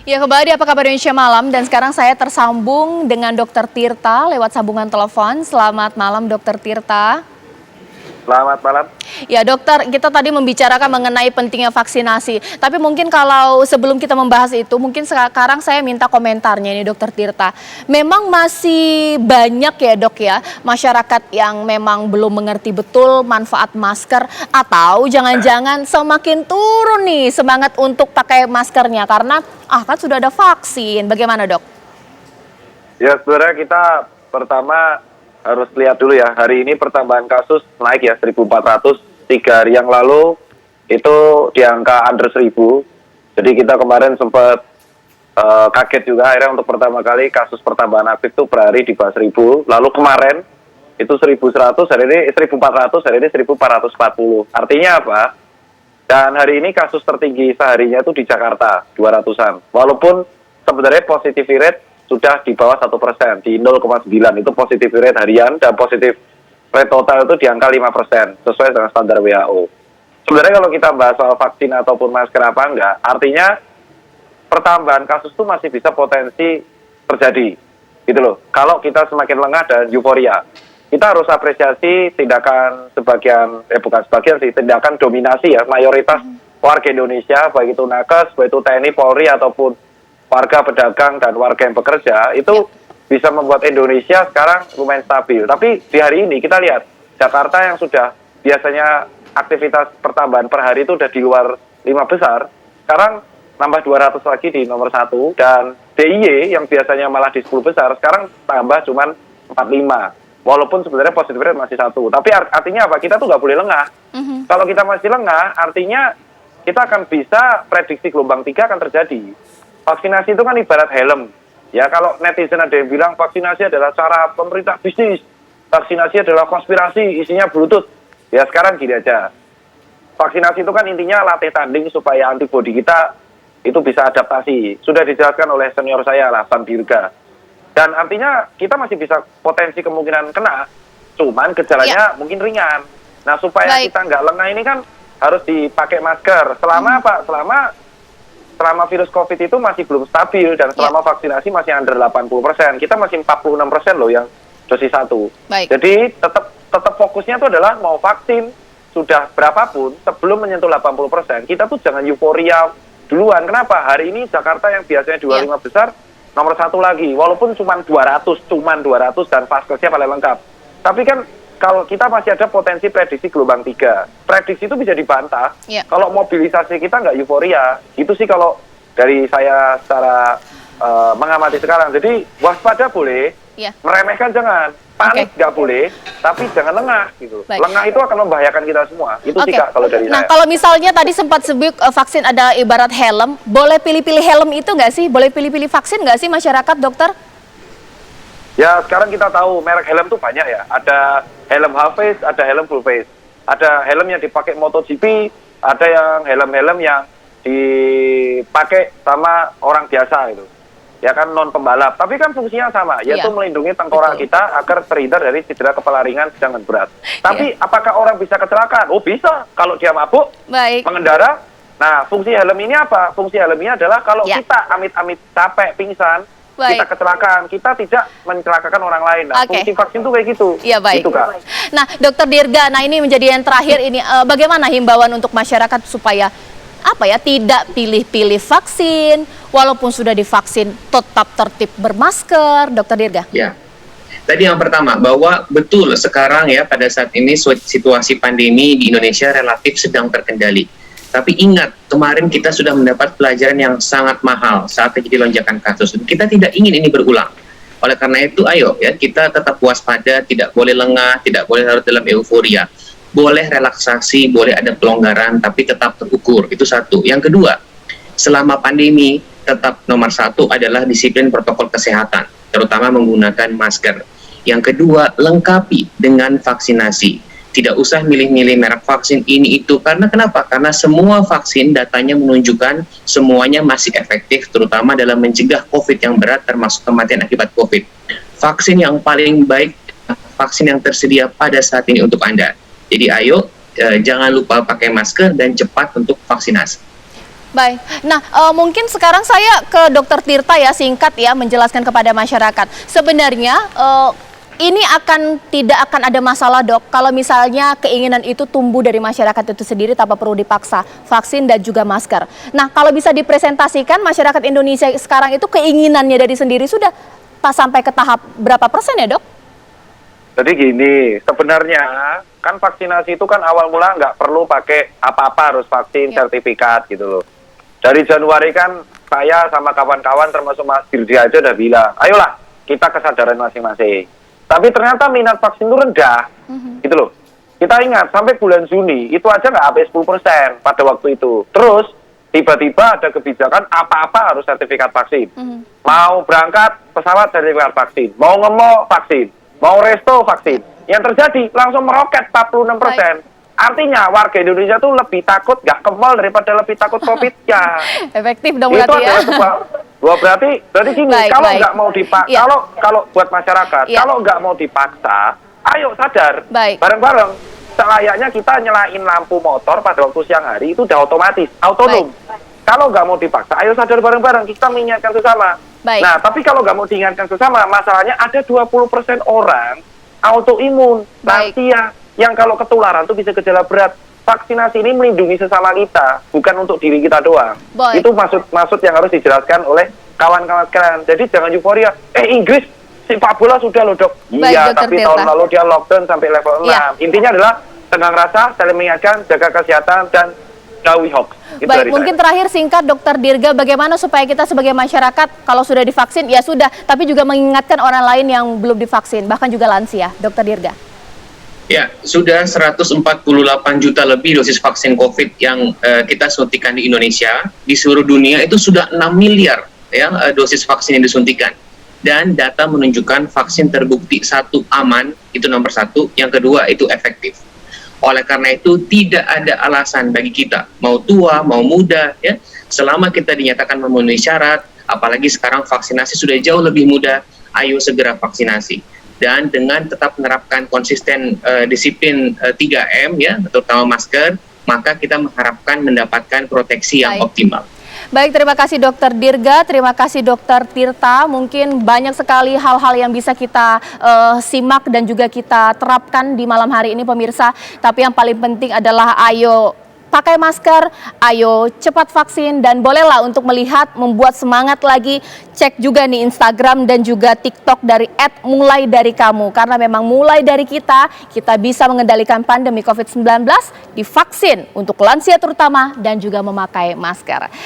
Ya kembali, apa kabar Indonesia Malam? Dan sekarang saya tersambung dengan Dokter Tirta lewat sambungan telepon. Selamat malam Dokter Tirta. Selamat malam. Ya dokter, kita tadi membicarakan mengenai pentingnya vaksinasi. Tapi mungkin kalau sebelum kita membahas itu, mungkin sekarang saya minta komentarnya ini Dokter Tirta. Memang masih banyak ya dok ya, masyarakat yang memang belum mengerti betul manfaat masker. Atau jangan-jangan semakin turun nih semangat untuk pakai maskernya karena kan sudah ada vaksin. Bagaimana dok? Ya sebenarnya kita pertama harus lihat dulu ya, hari ini pertambahan kasus naik ya 1.400, 3 hari yang lalu itu di angka under 1.000. Jadi kita kemarin sempat kaget juga akhirnya untuk pertama kali kasus pertambahan aktif itu per hari di bawah 1.000. Lalu kemarin itu 1.100, hari ini 1.400, hari ini 1.440. Artinya apa? Dan hari ini kasus tertinggi seharinya itu di Jakarta, 200-an. Walaupun sebenarnya positivity rate sudah di bawah 1%, di 0,9 itu positivity rate harian, dan positif rate total itu di angka 5%, sesuai dengan standar WHO. Sebenarnya kalau kita bahas soal vaksin ataupun masker apa enggak, artinya pertambahan kasus itu masih bisa potensi terjadi, gitu loh. Kalau kita semakin lengah dan euforia, kita harus apresiasi tindakan tindakan dominasi ya, mayoritas warga Indonesia, baik itu nakes, baik itu TNI, Polri, ataupun warga pedagang dan warga yang bekerja, itu bisa membuat Indonesia sekarang lumayan stabil. Tapi di hari ini kita lihat, Jakarta yang sudah biasanya aktivitas pertambahan per hari itu udah di luar 5 besar, sekarang nambah 200 lagi di nomor 1, dan DIY yang biasanya malah di 10 besar, sekarang tambah cuman 45. Walaupun sebenarnya positif rate masih 1. Tapi artinya apa? Kita tuh nggak boleh lengah. Kalau kita masih lengah, artinya kita akan bisa prediksi gelombang 3 akan terjadi. Vaksinasi itu kan ibarat helm. Ya, kalau netizen ada yang bilang vaksinasi adalah cara pemerintah bisnis, vaksinasi adalah konspirasi, isinya bluetooth. Ya, sekarang gini aja. Vaksinasi itu kan intinya latih tanding supaya antibodi kita itu bisa adaptasi. Sudah dijelaskan oleh senior saya lah, San Dirga. Dan artinya kita masih bisa potensi kemungkinan kena, cuman gejalanya mungkin ringan. Nah, supaya kita nggak lengah ini kan harus dipakai masker. Selama apa? Selama virus COVID itu masih belum stabil, dan selama vaksinasi masih under 80%. Kita masih 46% loh yang dosis 1. Jadi tetap fokusnya itu adalah mau vaksin sudah berapapun, sebelum menyentuh 80%, kita tuh jangan euforia duluan. Kenapa? Hari ini Jakarta yang biasanya 25 besar, nomor 1 lagi. Walaupun cuma 200 dan vaskesnya paling lengkap. Tapi kan kalau kita masih ada potensi prediksi gelombang 3. Prediksi itu bisa dibantah. Kalau mobilisasi kita nggak euforia. Itu sih kalau dari saya secara mengamati sekarang. Jadi waspada boleh, meremehkan jangan. Panik nggak boleh, tapi jangan lengah gitu. Lengah itu akan membahayakan kita semua. Itu sih Kak kalau dari saya. Nah kalau misalnya tadi sempat sebut vaksin ada ibarat helm, boleh pilih-pilih helm itu nggak sih? Boleh pilih-pilih vaksin nggak sih masyarakat, dokter? Ya sekarang kita tahu merek helm tuh banyak ya. Ada helm half face, ada helm full face. Ada helm yang dipakai MotoGP, ada yang helm-helm yang dipakai sama orang biasa gitu. Ya kan non pembalap. Tapi kan fungsinya sama, yaitu melindungi tengkorak kita agar terhindar dari cedera kepala ringan, sedang dan berat. Tapi apakah orang bisa kecelakaan? Oh bisa, kalau dia mabuk, mengendara. Nah fungsi helm ini apa? Fungsi helm ini adalah kalau kita amit-amit capek, pingsan, kita kecelakaan, kita tidak mencelakakan orang lain. Nah, fungsi vaksin itu kayak gitu. Iya, baik. Gitu, Kak. Nah, Dokter Dirga, nah ini menjadi yang terakhir ini, bagaimana himbauan untuk masyarakat supaya tidak pilih-pilih vaksin, walaupun sudah divaksin tetap tertib bermasker, Dokter Dirga? Ya. Tadi yang pertama, bahwa betul sekarang ya pada saat ini situasi pandemi di Indonesia relatif sedang terkendali. Tapi ingat, kemarin kita sudah mendapat pelajaran yang sangat mahal saat terjadi lonjakan kasus. Kita tidak ingin ini berulang. Oleh karena itu, ayo ya kita tetap waspada, tidak boleh lengah, tidak boleh larut dalam euforia. Boleh relaksasi, boleh ada pelonggaran, tapi tetap terukur. Itu satu. Yang kedua, selama pandemi, tetap nomor 1 adalah disiplin protokol kesehatan, terutama menggunakan masker. Yang kedua, lengkapi dengan vaksinasi. Tidak usah milih-milih merek vaksin ini itu. Karena kenapa? Karena semua vaksin datanya menunjukkan semuanya masih efektif, terutama dalam mencegah COVID yang berat, termasuk kematian akibat COVID. Vaksin yang paling baik, vaksin yang tersedia pada saat ini untuk Anda. Jadi ayo, jangan lupa pakai masker dan cepat untuk vaksinasi. Baik. Nah, mungkin sekarang saya ke Dokter Tirta ya, singkat ya, menjelaskan kepada masyarakat. Sebenarnya ini tidak akan ada masalah, Dok, kalau misalnya keinginan itu tumbuh dari masyarakat itu sendiri tanpa perlu dipaksa, vaksin dan juga masker. Nah, kalau bisa dipresentasikan masyarakat Indonesia sekarang itu keinginannya dari sendiri sudah pas sampai ke tahap berapa persen ya, Dok? Jadi gini, sebenarnya kan vaksinasi itu kan awal mula nggak perlu pakai apa-apa, harus vaksin sertifikat gitu loh. Dari Januari kan saya sama kawan-kawan termasuk Mas Dirdi aja udah bilang, ayolah kita kesadaran masing-masing. Tapi ternyata minat vaksin itu rendah, gitu loh. Kita ingat sampai bulan Juni itu aja nggak habis 10% pada waktu itu. Terus tiba-tiba ada kebijakan apa-apa harus sertifikat vaksin. Mau berangkat pesawat sertifikat vaksin, mau nge-mall vaksin, mau resto vaksin. Yang terjadi langsung meroket 46%. Artinya warga Indonesia tuh lebih takut nggak ke mall daripada lebih takut COVID-nya. Efektif dong Itu berarti ya. adalah berarti gini, Baik, kalau baik. nggak mau dipaksa, Iya. kalau buat masyarakat, Iya. kalau nggak mau dipaksa, ayo sadar, Baik. bareng-bareng. Selayaknya kita nyalain lampu motor pada waktu siang hari itu udah otomatis, autonom. Kalau nggak mau dipaksa, ayo sadar bareng-bareng, kita mengingatkan sesama. Baik. Nah, tapi kalau nggak mau diingatkan sesama, masalahnya ada 20% orang autoimun, Baik. lansia, yang kalau ketularan tuh bisa gejala berat. Vaksinasi ini melindungi sesama kita, bukan untuk diri kita doang. Baik. Itu maksud yang harus dijelaskan oleh kawan-kawan sekalian. Jadi jangan euforia. Inggris sepak bola sudah loh, Dok. Baik, Iya, Dr. tapi Tirta. tahun lalu dia lockdown sampai level 6. Iya. Intinya adalah tenang rasa, saling mengingatkan, jaga kesehatan dan jauhi hoax. Itu Baik, dari mungkin saya. terakhir singkat Dokter Dirga, bagaimana supaya kita sebagai masyarakat kalau sudah divaksin ya sudah, tapi juga mengingatkan orang lain yang belum divaksin, bahkan juga lansia, Dokter Dirga. Ya, sudah 148 juta lebih dosis vaksin COVID yang kita suntikan di Indonesia. Di seluruh dunia itu sudah 6 miliar ya dosis vaksin yang disuntikan. Dan data menunjukkan vaksin terbukti satu aman, itu nomor satu. Yang kedua itu efektif. Oleh karena itu tidak ada alasan bagi kita, mau tua, mau muda, ya, selama kita dinyatakan memenuhi syarat, apalagi sekarang vaksinasi sudah jauh lebih mudah, ayo segera vaksinasi. Dan dengan tetap menerapkan konsisten disiplin 3M ya, terutama masker, maka kita mengharapkan mendapatkan proteksi yang Baik. optimal. Baik, terima kasih Dokter Dirga, terima kasih Dokter Tirta. Mungkin banyak sekali hal-hal yang bisa kita simak dan juga kita terapkan di malam hari ini pemirsa. Tapi yang paling penting adalah ayo pakai masker, ayo cepat vaksin, dan bolehlah untuk melihat, membuat semangat lagi, cek juga nih Instagram dan juga TikTok dari @mulai-dari-kamu. Karena memang mulai dari kita bisa mengendalikan pandemi COVID-19, divaksin untuk lansia terutama, dan juga memakai masker.